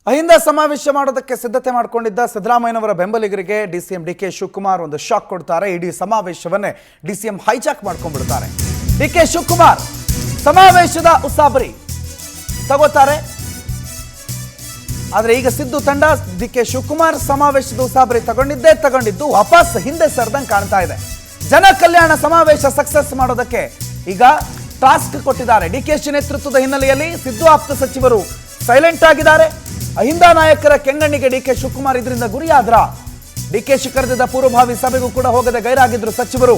ಅಹಿಂದ ಸಮಾವೇಶ ಮಾಡೋದಕ್ಕೆ ಸಿದ್ಧತೆ ಮಾಡಿಕೊಂಡಿದ್ದ ಸಿದ್ದರಾಮಯ್ಯನವರ ಬೆಂಬಲಿಗರಿಗೆ ಡಿಸಿಎಂ ಡಿಕೆ ಶಿವಕುಮಾರ್ ಒಂದು ಶಾಕ್ ಕೊಡ್ತಾರೆ. ಇಡೀ ಸಮಾವೇಶವನ್ನೇ ಡಿಸಿಎಂ ಹೈಜಾಕ್ ಮಾಡ್ಕೊಂಡ್ಬಿಡ್ತಾರೆ. ಡಿಕೆ ಶಿವಕುಮಾರ್ ಸಮಾವೇಶದ ಉಸಾಬರಿ ತಗೋತಾರೆ. ಆದರೆ ಈಗ ಸಿದ್ದು ತಂಡ ಡಿಕೆ ಶಿವಕುಮಾರ್ ಸಮಾವೇಶದ ಉಸಾಬರಿ ತಗೊಂಡಿದ್ದು ವಾಪಸ್ ಹಿಂದೆ ಸರ್ದಂಗೆ ಕಾಣ್ತಾ ಇದೆ. ಜನ ಕಲ್ಯಾಣ ಸಮಾವೇಶ ಸಕ್ಸಸ್ ಮಾಡೋದಕ್ಕೆ ಈಗ ಟಾಸ್ಕ್ ಕೊಟ್ಟಿದ್ದಾರೆ. ಡಿಕೆಶಿ ನೇತೃತ್ವದ ಹಿನ್ನೆಲೆಯಲ್ಲಿ ಸಿದ್ದು ಆಪ್ತ ಸಚಿವರು ಸೈಲೆಂಟ್ ಆಗಿದ್ದಾರೆ. ಅಹಿಂದ ನಾಯಕರ ಕೆಂಗಣ್ಣಿಗೆ ಡಿಕೆ ಶಿವಕುಮಾರ್ ಇದರಿಂದ ಗುರಿಯಾದ್ರ. ಡಿಕೆಶಿ ಕರೆದಿದ್ದ ಪೂರ್ವಭಾವಿ ಸಭೆಗೂ ಕೂಡ ಹೋಗದೆ ಗೈರಾಗಿದ್ರು ಸಚಿವರು.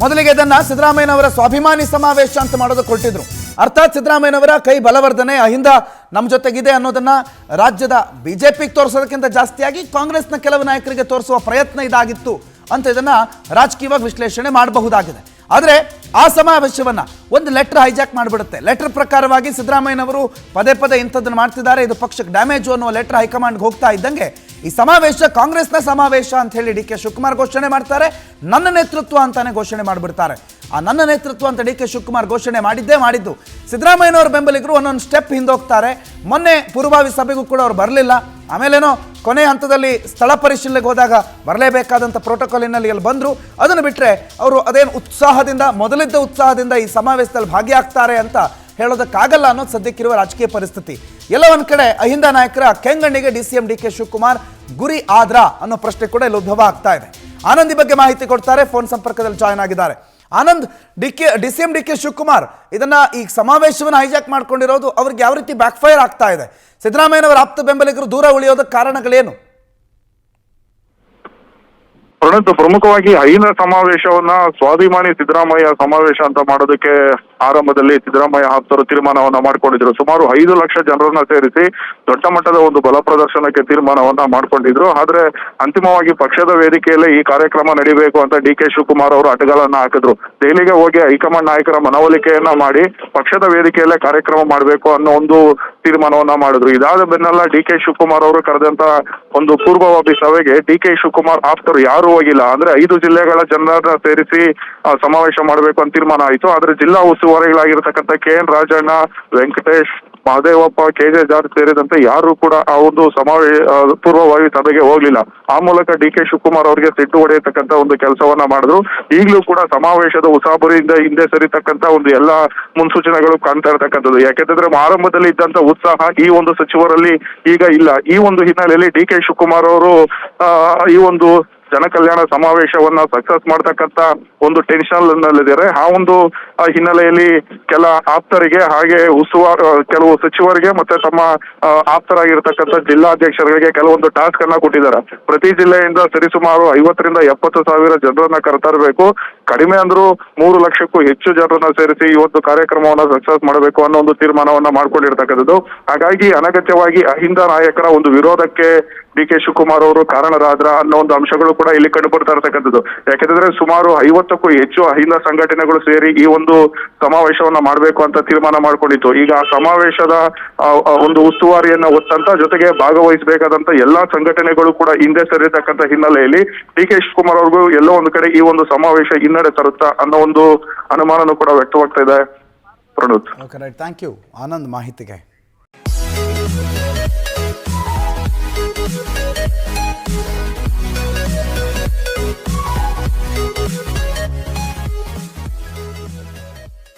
ಮೊದಲಿಗೆ ಇದನ್ನ ಸಿದ್ದರಾಮಯ್ಯನವರ ಸ್ವಾಭಿಮಾನಿ ಸಮಾವೇಶ ಅಂತ ಮಾಡೋದು ಕೊಟ್ಟಿದ್ರು. ಅರ್ಥಾತ್ ಸಿದ್ದರಾಮಯ್ಯನವರ ಕೈ ಬಲವರ್ಧನೆ ಅಹಿಂದ ನಮ್ಮ ಜೊತೆಗಿದೆ ಅನ್ನೋದನ್ನ ರಾಜ್ಯದ ಬಿಜೆಪಿಗೆ ತೋರಿಸೋದಕ್ಕಿಂತ ಜಾಸ್ತಿಯಾಗಿ ಕಾಂಗ್ರೆಸ್ನ ಕೆಲವು ನಾಯಕರಿಗೆ ತೋರಿಸುವ ಪ್ರಯತ್ನ ಇದಾಗಿತ್ತು ಅಂತ ಇದನ್ನ ರಾಜಕೀಯವಾಗಿ ವಿಶ್ಲೇಷಣೆ ಮಾಡಬಹುದಾಗಿದೆ. ಆದರೆ ಆ ಸಮಾವೇಶವನ್ನ ಒಂದು ಲೆಟರ್ ಹೈಜಾಕ್ ಮಾಡಿಬಿಡುತ್ತೆ. ಲೆಟರ್ ಪ್ರಕಾರವಾಗಿ ಸಿದ್ದರಾಮಯ್ಯನವರು ಪದೇ ಪದೇ ಇಂಥದ್ದನ್ನು ಮಾಡ್ತಿದ್ದಾರೆ, ಇದು ಪಕ್ಷಕ್ಕೆ ಡ್ಯಾಮೇಜು ಅನ್ನೋ ಲೆಟರ್ ಹೈಕಮಾಂಡ್ಗೆ ಹೋಗ್ತಾ ಇದ್ದಂಗೆ ಈ ಸಮಾವೇಶ ಕಾಂಗ್ರೆಸ್ನ ಸಮಾವೇಶ ಅಂತ ಹೇಳಿ ಡಿ ಕೆ ಶಿವಕುಮಾರ್ ಘೋಷಣೆ ಮಾಡ್ತಾರೆ. ನನ್ನ ನೇತೃತ್ವ ಅಂತಾನೆ ಘೋಷಣೆ ಮಾಡಿಬಿಡ್ತಾರೆ. ಆ ನನ್ನ ನೇತೃತ್ವ ಅಂತ ಡಿ ಕೆ ಶಿವಕುಮಾರ್ ಘೋಷಣೆ ಮಾಡಿದ್ದು ಸಿದ್ದರಾಮಯ್ಯನವರ ಬೆಂಬಲಿಗರು ಒಂದೊಂದು ಸ್ಟೆಪ್ ಹಿಂದೋಗ್ತಾರೆ. ಮೊನ್ನೆ ಪೂರ್ವಭಾವಿ ಸಭೆಗೂ ಕೂಡ ಅವ್ರು ಬರಲಿಲ್ಲ. ಆಮೇಲೇನೋ ಕೊನೆ ಹಂತದಲ್ಲಿ ಸ್ಥಳ ಪರಿಶೀಲನೆಗೆ ಹೋದಾಗ ಬರಲೇಬೇಕಾದಂಥ ಪ್ರೋಟೋಕಾಲ್ ಹಿನ್ನೆಲೆಯಲ್ಲಿ ಬಂದರು. ಅದನ್ನು ಬಿಟ್ಟರೆ ಅವರು ಅದೇನು ಉತ್ಸಾಹದಿಂದ ಮೊದಲಿದ್ದ ಉತ್ಸಾಹದಿಂದ ಈ ಸಮಾವೇಶದಲ್ಲಿ ಭಾಗಿಯಾಗ್ತಾರೆ ಅಂತ ಹೇಳೋದಕ್ಕಾಗಲ್ಲ ಅನ್ನೋದು ಸದ್ಯಕ್ಕಿರುವ ರಾಜಕೀಯ ಪರಿಸ್ಥಿತಿ. ಎಲ್ಲ ಒಂದು ಕಡೆ ಅಹಿಂದ ನಾಯಕರ ಕೆಂಗಣ್ಣಿಗೆ ಡಿಸಿಎಂ ಡಿಕೆ ಶಿವಕುಮಾರ್ ಗುರಿ ಆದ್ರ ಅನ್ನೋ ಪ್ರಶ್ನೆ ಕೂಡ ಇಲ್ಲಿ ಉದ್ಭವ ಆಗ್ತಾ ಇದೆ. ಆನಂದ್ ಈ ಬಗ್ಗೆ ಮಾಹಿತಿ ಕೊಡ್ತಾರೆ, ಫೋನ್ ಸಂಪರ್ಕದಲ್ಲಿ ಜಾಯ್ನ್ ಆಗಿದ್ದಾರೆ. ಆನಂದ್, ಡಿಸಿಎಂ ಡಿಕೆ ಶಿವಕುಮಾರ್ ಇದನ್ನ ಈ ಸಮಾವೇಶವನ್ನು ಹೈಜಾಕ್ ಮಾಡ್ಕೊಂಡಿರೋದು ಅವ್ರಿಗೆ ಯಾವ ರೀತಿ ಬ್ಯಾಕ್ ಫೈರ್ ಆಗ್ತಾ ಇದೆ? ಸಿದ್ದರಾಮಯ್ಯನವರ ಆಪ್ತ ಬೆಂಬಲಿಗರು ದೂರ ಉಳಿಯೋದಕ್ಕೆ ಕಾರಣಗಳೇನು? ಪ್ರಮುಖವಾಗಿ ಅಹಿಂದ ಸಮಾವೇಶವನ್ನ ಸ್ವಾಭಿಮಾನಿ ಸಿದ್ದರಾಮಯ್ಯ ಸಮಾವೇಶ ಅಂತ ಮಾಡೋದಕ್ಕೆ ಆರಂಭದಲ್ಲಿ ಸಿದ್ದರಾಮಯ್ಯ ಆಪ್ತರು ತೀರ್ಮಾನವನ್ನ ಮಾಡ್ಕೊಂಡಿದ್ರು. ಸುಮಾರು 5 ಲಕ್ಷ ಜನರನ್ನ ಸೇರಿಸಿ ದೊಡ್ಡ ಮಟ್ಟದ ಒಂದು ಬಲ ಪ್ರದರ್ಶನಕ್ಕೆ ತೀರ್ಮಾನವನ್ನ ಮಾಡ್ಕೊಂಡಿದ್ರು. ಆದ್ರೆ ಅಂತಿಮವಾಗಿ ಪಕ್ಷದ ವೇದಿಕೆಯಲ್ಲೇ ಈ ಕಾರ್ಯಕ್ರಮ ನಡೀಬೇಕು ಅಂತ ಡಿ ಕೆ ಶಿವಕುಮಾರ್ ಅವರು ಅಡ್ಡಗಳನ್ನ ಹಾಕಿದ್ರು. ದೆಹಲಿಗೆ ಹೋಗಿ ಹೈಕಮಾಂಡ್ ನಾಯಕರ ಮನವೊಲಿಕೆಯನ್ನ ಮಾಡಿ ಪಕ್ಷದ ವೇದಿಕೆಯಲ್ಲೇ ಕಾರ್ಯಕ್ರಮ ಮಾಡಬೇಕು ಅನ್ನೋ ಒಂದು ತೀರ್ಮಾನವನ್ನ ಮಾಡಿದ್ರು. ಇದಾದ ಬೆನ್ನಲ್ಲ ಡಿ ಕೆ ಶಿವಕುಮಾರ್ ಅವರು ಕರೆದಂತ ಒಂದು ಪೂರ್ವಭಾವಿ ಸಭೆಗೆ ಡಿ ಕೆ ಶಿವಕುಮಾರ್ ಆಪ್ತರು ಯಾರು ಹೋಗಿಲ್ಲ. ಅಂದ್ರೆ 5 ಜಿಲ್ಲೆಗಳ ಜನರನ್ನ ಸೇರಿಸಿ ಸಮಾವೇಶ ಮಾಡಬೇಕು ಅಂತ ತೀರ್ಮಾನ ಆಯಿತು. ಆದ್ರೆ ಜಿಲ್ಲಾ ಉಸ್ತುವಾರಿಗಳಾಗಿರ್ತಕ್ಕಂಥ KN Rajanna, Venkatesh, Mahadevappa, KJ George ಸೇರಿದಂತೆ ಯಾರು ಕೂಡ ಆ ಒಂದು ಪೂರ್ವಭಾವಿ ಸಭೆಗೆ ಹೋಗ್ಲಿಲ್ಲ. ಆ ಮೂಲಕ ಡಿ ಕೆ ಶಿವಕುಮಾರ್ ಅವರಿಗೆ ಸಿಟ್ಟು ಹೊಡೆಯತಕ್ಕಂತ ಒಂದು ಕೆಲಸವನ್ನ ಮಾಡಿದ್ರು. ಈಗಲೂ ಕೂಡ ಸಮಾವೇಶದ ಉಸಾಬರಿಯಿಂದ ಹಿಂದೆ ಸರಿತಕ್ಕಂತ ಒಂದು ಎಲ್ಲಾ ಮುನ್ಸೂಚನೆಗಳು ಕಾಣ್ತಾ ಇರತಕ್ಕಂಥದ್ದು. ಯಾಕೆಂದ್ರೆ ಆರಂಭದಲ್ಲಿ ಇದ್ದಂತ ಉತ್ಸಾಹ ಈ ಒಂದು ಸಚಿವರಲ್ಲಿ ಈಗ ಇಲ್ಲ. ಈ ಒಂದು ಹಿನ್ನೆಲೆಯಲ್ಲಿ ಡಿ ಕೆ ಶಿವಕುಮಾರ್ ಅವರು ಈ ಒಂದು ಜನ ಕಲ್ಯಾಣ ಸಮಾವೇಶವನ್ನ ಸಕ್ಸಸ್ ಮಾಡ್ತಕ್ಕಂತ ಒಂದು ಟೆನ್ಷನ್ ನಲ್ಲಿದ್ದಾರೆ. ಆ ಒಂದು ಹಿನ್ನೆಲೆಯಲ್ಲಿ ಕೆಲ ಆಪ್ತರಿಗೆ ಹಾಗೆ ಕೆಲವು ಸಚಿವರಿಗೆ ಮತ್ತೆ ತಮ್ಮ ಆಪ್ತರಾಗಿರ್ತಕ್ಕಂಥ ಜಿಲ್ಲಾಧ್ಯಕ್ಷರಿಗೆ ಕೆಲವೊಂದು ಟಾಸ್ಕ್ ಅನ್ನ ಕೊಟ್ಟಿದ್ದಾರೆ. ಪ್ರತಿ ಜಿಲ್ಲೆಯಿಂದ ಸರಿಸುಮಾರು 50 ರಿಂದ 70 ಸಾವಿರ ಜನರನ್ನ ಕರೆತರಬೇಕು. ಕಡಿಮೆ ಅಂದ್ರೂ 3 ಲಕ್ಷಕ್ಕೂ ಹೆಚ್ಚು ಜನರನ್ನ ಸೇರಿಸಿ ಈ ಒಂದು ಕಾರ್ಯಕ್ರಮವನ್ನ ಸಕ್ಸಸ್ ಮಾಡಬೇಕು ಅನ್ನೋ ಒಂದು ತೀರ್ಮಾನವನ್ನ ಮಾಡ್ಕೊಂಡಿರ್ತಕ್ಕಂಥದ್ದು. ಹಾಗಾಗಿ ಅನಗತ್ಯವಾಗಿ ಅಹಿಂದ ನಾಯಕರ ಒಂದು ವಿರೋಧಕ್ಕೆ ಡಿ ಕೆ ಶಿವಕುಮಾರ್ ಅವರು ಕಾರಣರಾದ್ರ ಅನ್ನೋ ಒಂದು ಅಂಶಗಳು ಕೂಡ ಇಲ್ಲಿ ಕಂಡು ಬರ್ತಾ ಇರತಕ್ಕಂಥದ್ದು. ಯಾಕೆಂದ್ರೆ ಸುಮಾರು 50ಕ್ಕೂ ಹೆಚ್ಚು ಅಹಿಂದ ಸಂಘಟನೆಗಳು ಸೇರಿ ಈ ಒಂದು ಸಮಾವೇಶವನ್ನ ಮಾಡಬೇಕು ಅಂತ ತೀರ್ಮಾನ ಮಾಡ್ಕೊಂಡಿತ್ತು. ಈಗ ಆ ಸಮಾವೇಶದ ಒಂದು ಉಸ್ತುವಾರಿಯನ್ನ ಹೊತ್ತಂತ ಜೊತೆಗೆ ಭಾಗವಹಿಸಬೇಕಾದಂತ ಎಲ್ಲಾ ಸಂಘಟನೆಗಳು ಕೂಡ ಹಿಂದೆ ಸರಿತಕ್ಕಂಥ ಹಿನ್ನೆಲೆಯಲ್ಲಿ ಡಿ ಕೆ ಶಿವಕುಮಾರ್ ಅವ್ರಿಗೂ ಎಲ್ಲೋ ಒಂದು ಕಡೆ ಈ ಒಂದು ಸಮಾವೇಶ ಹಿನ್ನಡೆ ತರುತ್ತಾ ಅನ್ನೋ ಒಂದು ಅನುಮಾನನೂ ಕೂಡ ವ್ಯಕ್ತವಾಗ್ತಾ ಇದೆ. ಪ್ರಣೋತ್. ಥ್ಯಾಂಕ್ ಯು ಆನಂದ್ ಮಾಹಿತಿಗೆ.